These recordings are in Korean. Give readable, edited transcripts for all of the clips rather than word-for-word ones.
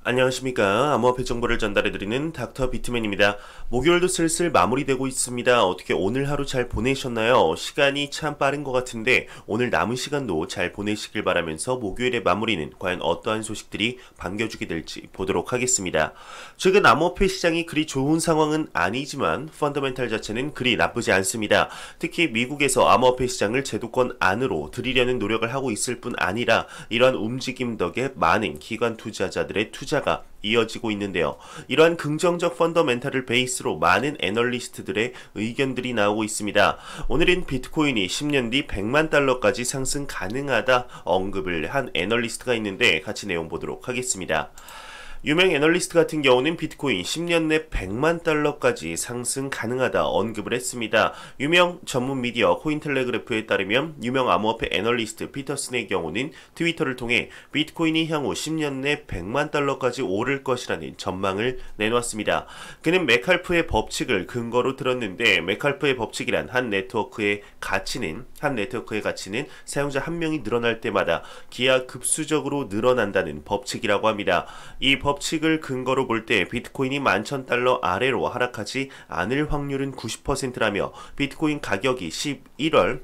안녕하십니까. 암호화폐 정보를 전달해드리는 닥터 비트맨입니다. 목요일도 슬슬 마무리되고 있습니다. 어떻게 오늘 하루 잘 보내셨나요? 시간이 참 빠른 것 같은데 오늘 남은 시간도 잘 보내시길 바라면서 목요일의 마무리는 과연 어떠한 소식들이 반겨주게 될지 보도록 하겠습니다. 최근 암호화폐 시장이 그리 좋은 상황은 아니지만 펀더멘탈 자체는 그리 나쁘지 않습니다. 특히 미국에서 암호화폐 시장을 제도권 안으로 들이려는 노력을 하고 있을 뿐 아니라 이러한 움직임 덕에 많은 기관 투자자들의 투자가 이어지고 있는데요. 이러한 긍정적 펀더멘탈을 베이스로 많은 애널리스트들의 의견들이 나오고 있습니다. 오늘은 비트코인이 10년 뒤 100만 달러까지 상승 가능하다 언급을 한 애널리스트가 있는데 같이 내용 보도록 하겠습니다. 유명 애널리스트 같은 경우는 비트코인 10년 내 100만 달러까지 상승 가능하다 언급을 했습니다. 유명 전문 미디어 코인텔레그래프에 따르면 유명 암호화폐 애널리스트 피터슨의 경우는 트위터를 통해 비트코인이 향후 10년 내 100만 달러까지 오를 것이라는 전망을 내놓았습니다. 그는 메칼프의 법칙을 근거로 들었는데 메칼프의 법칙이란 한 네트워크의 가치는 사용자 한 명이 늘어날 때마다 기하급수적으로 늘어난다는 법칙이라고 합니다. 이 법칙을 근거로 볼 때 비트코인이 11,000달러 아래로 하락하지 않을 확률은 90%라며 비트코인 가격이 11월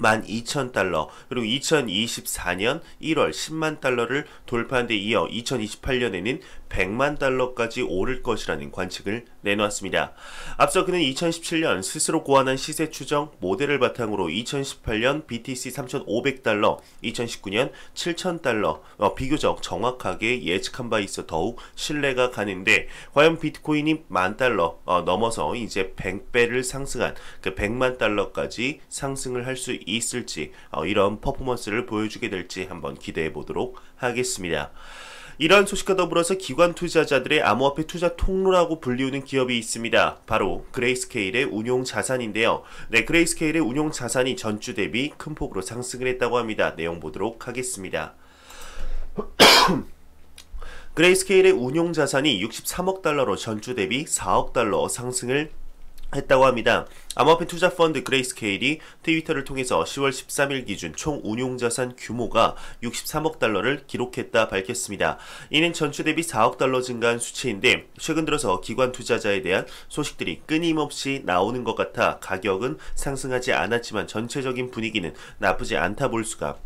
12,000달러 그리고 2024년 1월 10만 달러를 돌파한 데 이어 2028년에는 100만 달러까지 오를 것이라는 관측을 내놓았습니다. 앞서 그는 2017년 스스로 고안한 시세 추정 모델을 바탕으로 2018년 BTC 3,500달러, 2019년 7,000달러 비교적 정확하게 예측한 바 있어 더욱 신뢰가 가는데 과연 비트코인이 10,000달러 넘어서 이제 100배를 상승한 그 100만 달러까지 상승을 할 수 있을지 이런 퍼포먼스를 보여주게 될지 한번 기대해 보도록 하겠습니다. 이러한 소식과 더불어서 기관 투자자들의 암호화폐 투자 통로라고 불리우는 기업이 있습니다. 바로 그레이스케일의 운용 자산인데요. 그레이스케일의 운용 자산이 전주 대비 큰 폭으로 상승을 했다고 합니다. 내용 보도록 하겠습니다. 그레이스케일의 운용 자산이 63억 달러로 전주 대비 4억 달러 상승을 했다고 합니다. 암호화폐 투자 펀드 그레이스케일이 트위터를 통해서 10월 13일 기준 총 운용자산 규모가 63억 달러를 기록했다 밝혔습니다. 이는 전주 대비 4억 달러 증가한 수치인데 최근 들어서 기관 투자자에 대한 소식들이 끊임없이 나오는 것 같아 가격은 상승하지 않았지만 전체적인 분위기는 나쁘지 않다 볼 수가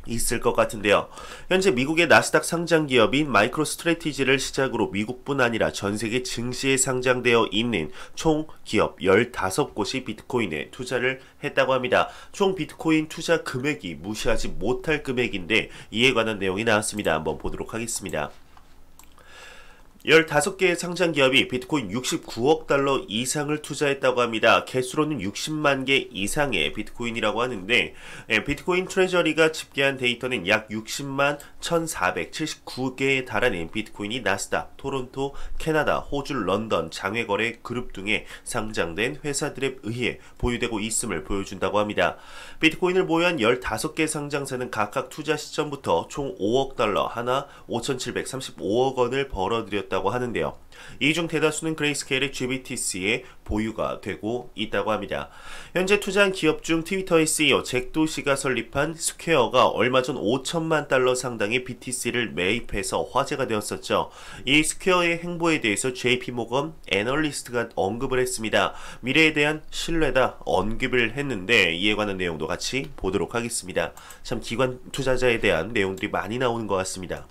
있을 것 같은데요. 현재 미국의 나스닥 상장 기업인 마이크로 스트래티지를 시작으로 미국뿐 아니라 전세계 증시에 상장되어 있는 총 기업 15곳이 비트코인에 투자를 했다고 합니다. 총 비트코인 투자 금액이 무시하지 못할 금액인데 이에 관한 내용이 나왔습니다. 한번 보도록 하겠습니다. 15개의 상장 기업이 비트코인 69억 달러 이상을 투자했다고 합니다. 개수로는 60만 개 이상의 비트코인이라고 하는데 비트코인 트레저리가 집계한 데이터는 약 60만 1,479개에 달하는 비트코인이 나스닥, 토론토, 캐나다, 호주, 런던, 장외거래 그룹 등에 상장된 회사들에 의해 보유되고 있음을 보여준다고 합니다. 비트코인을 보유한 15개 상장사는 각각 투자 시점부터 총 5억 달러, 하나 5,735억 원을 벌어들였다고 하는데요. 이 중 대다수는 그레이스케일의 GBTC에 보유가 되고 있다고 합니다. 현재 투자한 기업 중 트위터의 CEO 잭 도시가 설립한 스퀘어가 얼마 전 5천만 달러 상당의 BTC를 매입해서 화제가 되었었죠. 이 스퀘어의 행보에 대해서 JP모건 애널리스트가 언급을 했습니다. 미래에 대한 신뢰다 언급을 했는데 이에 관한 내용도 같이 보도록 하겠습니다. 참 기관 투자자에 대한 내용들이 많이 나오는 것 같습니다.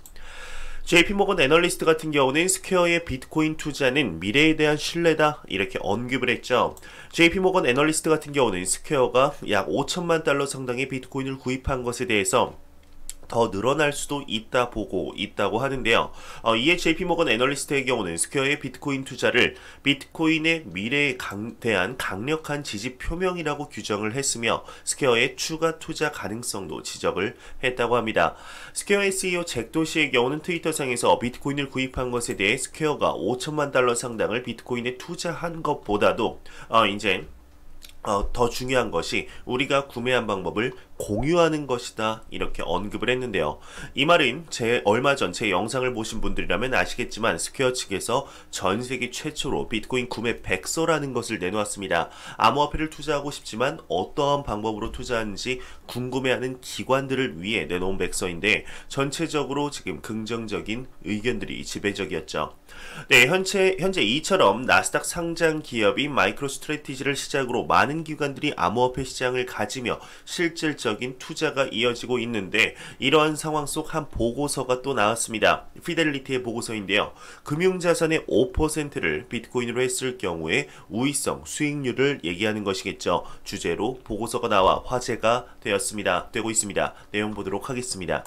JP모건 애널리스트 같은 경우는 스퀘어의 비트코인 투자는 미래에 대한 신뢰다 이렇게 언급을 했죠. JP모건 애널리스트 같은 경우는 스퀘어가 약 5천만 달러 상당의 비트코인을 구입한 것에 대해서 더 늘어날 수도 있다 보고 있다고 하는데요. 이에 JP모건 애널리스트의 경우는 스퀘어의 비트코인 투자를 비트코인의 미래에 대한 강력한 지지 표명이라고 규정을 했으며 스퀘어의 추가 투자 가능성도 지적을 했다고 합니다. 스퀘어의 CEO 잭 도시의 경우는 트위터상에서 비트코인을 구입한 것에 대해 스퀘어가 5천만 달러 상당을 비트코인에 투자한 것보다도 더 중요한 것이 우리가 구매한 방법을 공유하는 것이다 이렇게 언급을 했는데요. 이 말은 얼마 전 제 영상을 보신 분들이라면 아시겠지만 스퀘어 측에서 전 세계 최초로 비트코인 구매 백서라는 것을 내놓았습니다. 암호화폐를 투자하고 싶지만 어떠한 방법으로 투자하는지 궁금해하는 기관들을 위해 내놓은 백서인데 전체적으로 지금 긍정적인 의견들이 지배적이었죠. 네, 현재 이처럼 나스닥 상장 기업인 마이크로스트래티지를 시작으로 많은 기관들이 암호화폐 시장을 가지며 실질적인 투자가 이어지고 있는데 이러한 상황 속 한 보고서가 또 나왔습니다. 피델리티의 보고서인데요. 금융자산의 5%를 비트코인으로 했을 경우에 우위성 수익률을 얘기하는 것이겠죠. 주제로 보고서가 나와 화제가 되고 있습니다. 내용 보도록 하겠습니다.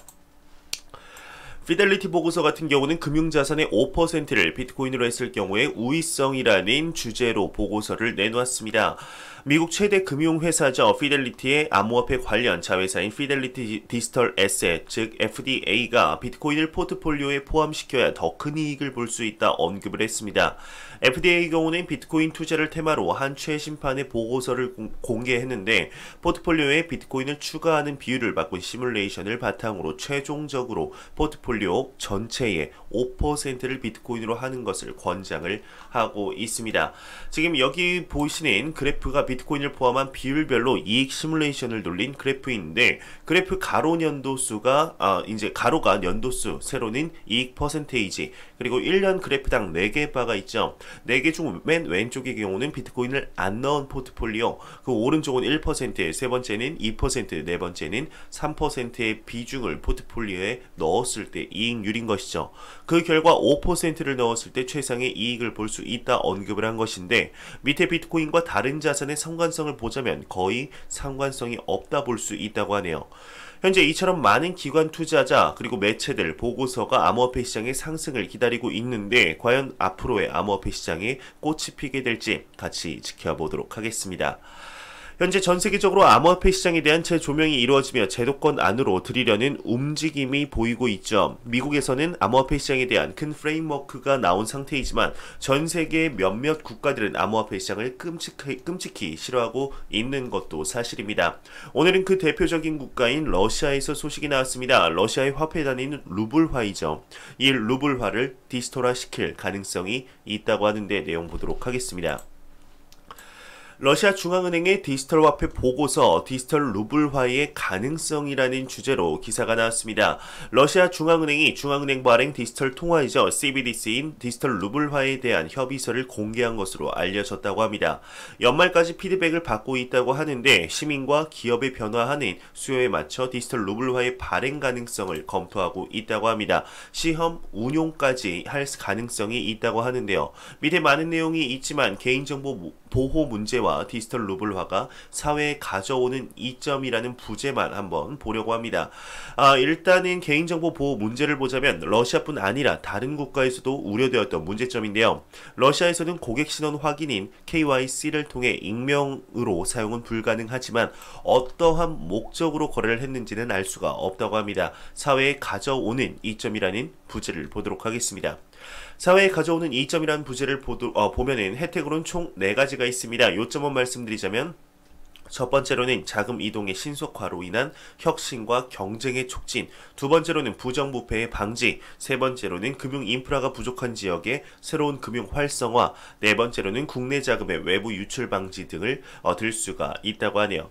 피델리티 보고서 같은 경우는 금융자산의 5%를 비트코인으로 했을 경우에 우위성이라는 주제로 보고서를 내놓았습니다. 미국 최대 금융회사죠. 피델리티의 암호화폐 관련 자회사인 피델리티 디지털 에셋, 즉 FDA가 비트코인을 포트폴리오에 포함시켜야 더 큰 이익을 볼 수 있다 언급을 했습니다. FDA의 경우는 비트코인 투자를 테마로 한 최신판의 보고서를 공개했는데 포트폴리오에 비트코인을 추가하는 비율을 바꾼 시뮬레이션을 바탕으로 최종적으로 포트폴리오 전체의 5%를 비트코인으로 하는 것을 권장을 하고 있습니다. 지금 여기 보시는 그래프가 비트코인을 포함한 비율별로 이익 시뮬레이션을 돌린 그래프인데 그래프 가로 연도수가 이제 가로가 연도수, 세로는 이익 퍼센테이지, 그리고 1년 그래프당 4개 바가 있죠. 4개 중 맨 왼쪽의 경우는 비트코인을 안 넣은 포트폴리오, 그 오른쪽은 1%, 세 번째는 2%, 네 번째는 3%의 비중을 포트폴리오에 넣었을 때 이익률인 것이죠. 그 결과 5%를 넣었을 때 최상의 이익을 볼 수 있다 언급을 한 것인데 밑에 비트코인과 다른 자산의 상관성을 보자면 거의 상관성이 없다 볼 수 있다고 하네요. 현재 이처럼 많은 기관 투자자 그리고 매체들 보고서가 암호화폐 시장의 상승을 기다리고 있는데 과연 앞으로의 암호화폐 시장에 꽃이 피게 될지 같이 지켜보도록 하겠습니다. 현재 전 세계적으로 암호화폐 시장에 대한 재조명이 이루어지며 제도권 안으로 들이려는 움직임이 보이고 있죠. 미국에서는 암호화폐 시장에 대한 큰 프레임워크가 나온 상태이지만 전 세계의 몇몇 국가들은 암호화폐 시장을 끔찍히 싫어하고 있는 것도 사실입니다. 오늘은 그 대표적인 국가인 러시아에서 소식이 나왔습니다. 러시아의 화폐 단위는 루블화이죠. 이 루블화를 디지털화시킬 가능성이 있다고 하는데 내용 보도록 하겠습니다. 러시아 중앙은행의 디지털 화폐 보고서 디지털 루블화의 가능성이라는 주제로 기사가 나왔습니다. 러시아 중앙은행이 중앙은행 발행 디지털 통화이죠. CBDC인 디지털 루블화에 대한 협의서를 공개한 것으로 알려졌다고 합니다. 연말까지 피드백을 받고 있다고 하는데 시민과 기업의 변화하는 수요에 맞춰 디지털 루블화의 발행 가능성을 검토하고 있다고 합니다. 시험 운용까지 할 가능성이 있다고 하는데요. 밑에 많은 내용이 있지만 개인정보 보호 문제와 디지털 루블화가 사회에 가져오는 이점이라는 부제만 한번 보려고 합니다. 일단은 개인정보 보호 문제를 보자면 러시아뿐 아니라 다른 국가에서도 우려되었던 문제점인데요. 러시아에서는 고객 신원 확인인 KYC를 통해 익명으로 사용은 불가능하지만 어떠한 목적으로 거래를 했는지는 알 수가 없다고 합니다. 사회에 가져오는 이점이라는 부제를 보도록 하겠습니다. 사회에 가져오는 이점이라는 부제를 보면은 혜택으로는 총 4가지가 있습니다. 요점만 말씀드리자면 첫 번째로는 자금 이동의 신속화로 인한 혁신과 경쟁의 촉진, 두 번째로는 부정부패의 방지, 세 번째로는 금융 인프라가 부족한 지역의 새로운 금융 활성화, 네 번째로는 국내 자금의 외부 유출 방지 등을 들 수가 있다고 하네요.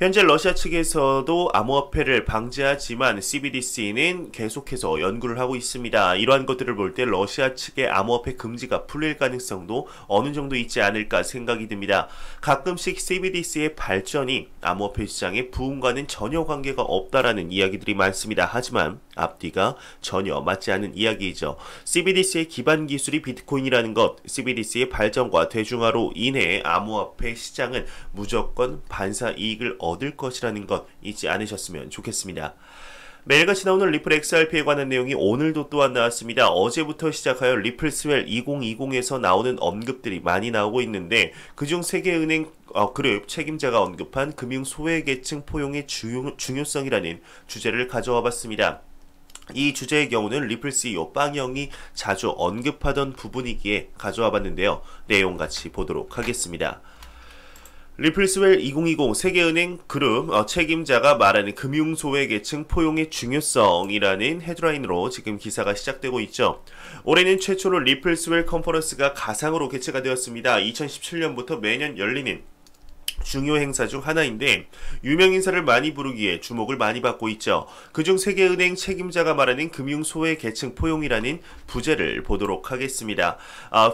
현재 러시아 측에서도 암호화폐를 방지하지만 CBDC는 계속해서 연구를 하고 있습니다. 이러한 것들을 볼 때 러시아 측의 암호화폐 금지가 풀릴 가능성도 어느 정도 있지 않을까 생각이 듭니다. 가끔씩 CBDC의 발전이 암호화폐 시장의 부흥과는 전혀 관계가 없다라는 이야기들이 많습니다. 하지만 앞뒤가 전혀 맞지 않는 이야기이죠. CBDC의 기반 기술이 비트코인이라는 것, CBDC의 발전과 대중화로 인해 암호화폐 시장은 무조건 반사 이익을 얻을 것이라는 것 잊지 않으셨으면 좋겠습니다. 매일같이 나오는 리플 XRP에 관한 내용이 오늘도 또한 나왔습니다. 어제부터 시작하여 리플 스웰 2020에서 나오는 언급들이 많이 나오고 있는데 그중 세계은행 그룹 책임자가 언급한 금융 소외계층 포용의 중요성이라는 주제를 가져와 봤습니다. 이 주제의 경우는 리플 CEO 빵영이 자주 언급하던 부분이기에 가져와 봤는데요. 내용 같이 보도록 하겠습니다. 리플스웰 2020 세계은행 그룹 책임자가 말하는 금융소외계층 포용의 중요성이라는 헤드라인으로 지금 기사가 시작되고 있죠. 올해는 최초로 리플스웰 컨퍼런스가 가상으로 개최가 되었습니다. 2017년부터 매년 열리는 중요 행사 중 하나인데 유명인사를 많이 부르기에 주목을 많이 받고 있죠. 그중 세계은행 책임자가 말하는 금융소외계층 포용이라는 부제를 보도록 하겠습니다.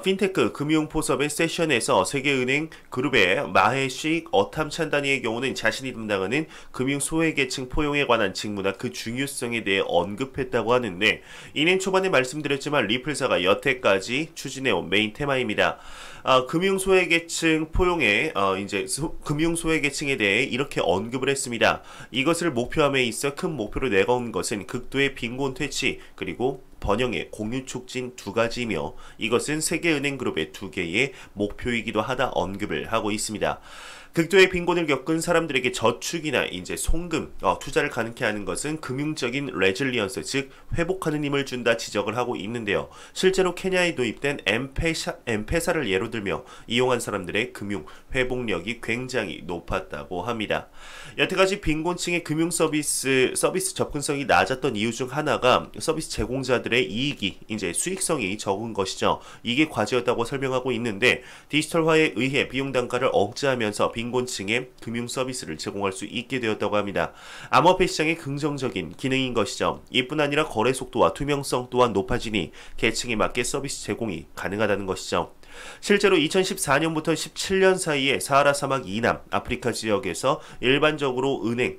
핀테크 금융포섭의 세션에서 세계은행 그룹의 마헤식 어탐찬다니의 경우는 자신이 담당하는 금융소외계층 포용에 관한 직무나 그 중요성에 대해 언급했다고 하는데, 이는 초반에 말씀드렸지만 리플사가 여태까지 추진해온 메인 테마입니다. 금융소외계층 포용의 금융소외계층에 대해 이렇게 언급을 했습니다. 이것을 목표함에 있어 큰 목표로 내건 것은 극도의 빈곤 퇴치 그리고 번영의 공유 촉진 두 가지이며, 이것은 세계은행 그룹의 두 개의 목표이기도 하다 언급을 하고 있습니다. 극도의 빈곤을 겪은 사람들에게 저축이나 이제 송금, 투자를 가능케 하는 것은 금융적인 레질리언스, 즉 회복하는 힘을 준다 지적을 하고 있는데요. 실제로 케냐에 도입된 엠페사를 예로 들며 이용한 사람들의 금융 회복력이 굉장히 높았다고 합니다. 여태까지 빈곤층의 금융 서비스 접근성이 낮았던 이유 중 하나가 서비스 제공자들의 이익이 이제 수익성이 적은 것이죠. 이게 과제였다고 설명하고 있는데, 디지털화에 의해 비용 단가를 억제하면서 빈곤층의 금융 서비스를 제공할 수 있게 되었다고 합니다. 암호화폐 시장의 긍정적인 기능인 것이죠. 이뿐 아니라 거래 속도와 투명성 또한 높아지니 계층에 맞게 서비스 제공이 가능하다는 것이죠. 실제로 2014년부터 17년 사이에 사하라 사막 이남 아프리카 지역에서 일반적으로 은행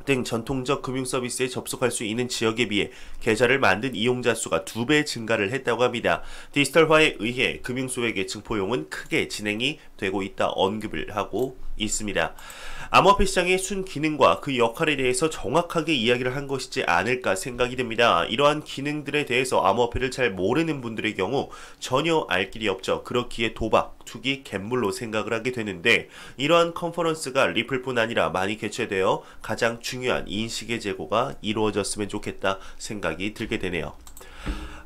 등 전통적 금융 서비스에 접속할 수 있는 지역에 비해 계좌를 만든 이용자 수가 2배 증가를 했다고 합니다. 디지털화에 의해 금융소외계층 포용은 크게 진행이 되고 있다 언급을 하고 있습니다. 암호화폐 시장의 순기능과 그 역할에 대해서 정확하게 이야기를 한 것이지 않을까 생각이 듭니다. 이러한 기능들에 대해서 암호화폐를 잘 모르는 분들의 경우 전혀 알 길이 없죠. 그렇기에 도박, 투기, 갬블로 생각을 하게 되는데, 이러한 컨퍼런스가 리플뿐 아니라 많이 개최되어 가장 중요한 인식의 제고가 이루어졌으면 좋겠다 생각이 들게 되네요.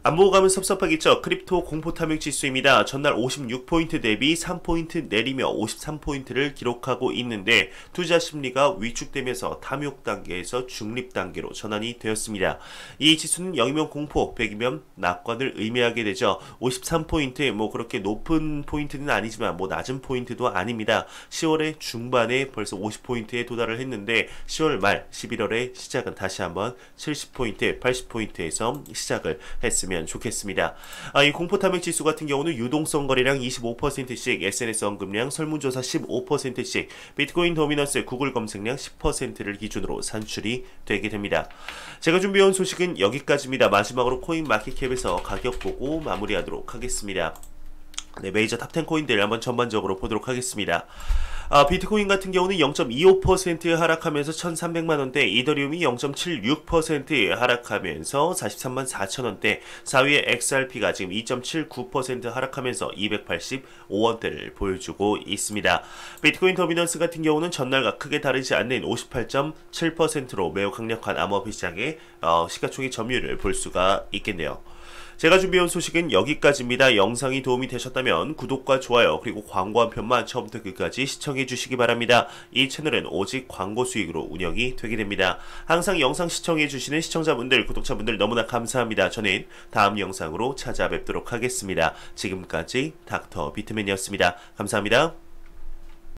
안 보고 가면 섭섭하겠죠. 크립토 공포 탐욕 지수입니다. 전날 56포인트 대비 3포인트 내리며 53포인트를 기록하고 있는데, 투자 심리가 위축되면서 탐욕 단계에서 중립 단계로 전환이 되었습니다. 이 지수는 0이면 공포, 100이면 낙관을 의미하게 되죠. 53포인트, 그렇게 높은 포인트는 아니지만 낮은 포인트도 아닙니다. 10월의 중반에 벌써 50포인트에 도달을 했는데, 10월 말 11월에 시작은 다시 한번 70포인트, 80포인트에서 시작을 했습니다. 좋겠습니다. 이 공포탐욕 지수 같은 경우는 유동성 거래량 25%씩, SNS 언급량, 설문조사 15%씩, 비트코인 도미넌스, 구글 검색량 10%를 기준으로 산출이 되게 됩니다. 제가 준비해온 소식은 여기까지입니다. 마지막으로 코인 마켓캡에서 가격 보고 마무리하도록 하겠습니다. 네, 메이저 탑10 코인들 한번 전반적으로 보도록 하겠습니다. 비트코인 같은 경우는 0.25% 하락하면서 1,300만원대, 이더리움이 0.76% 하락하면서 43만 4천원대, 4위의 XRP가 지금 2.79% 하락하면서 285원대를 보여주고 있습니다. 비트코인 도미넌스 같은 경우는 전날과 크게 다르지 않는 58.7%로 매우 강력한 암호화폐 시장의 시가총액 점유율을 볼 수가 있겠네요. 제가 준비해온 소식은 여기까지입니다. 영상이 도움이 되셨다면 구독과 좋아요 그리고 광고 한 편만 처음부터 끝까지 시청해 주시기 바랍니다. 이 채널은 오직 광고 수익으로 운영이 되게 됩니다. 항상 영상 시청해 주시는 시청자분들, 구독자분들 너무나 감사합니다. 저는 다음 영상으로 찾아뵙도록 하겠습니다. 지금까지 닥터 비트맨이었습니다. 감사합니다.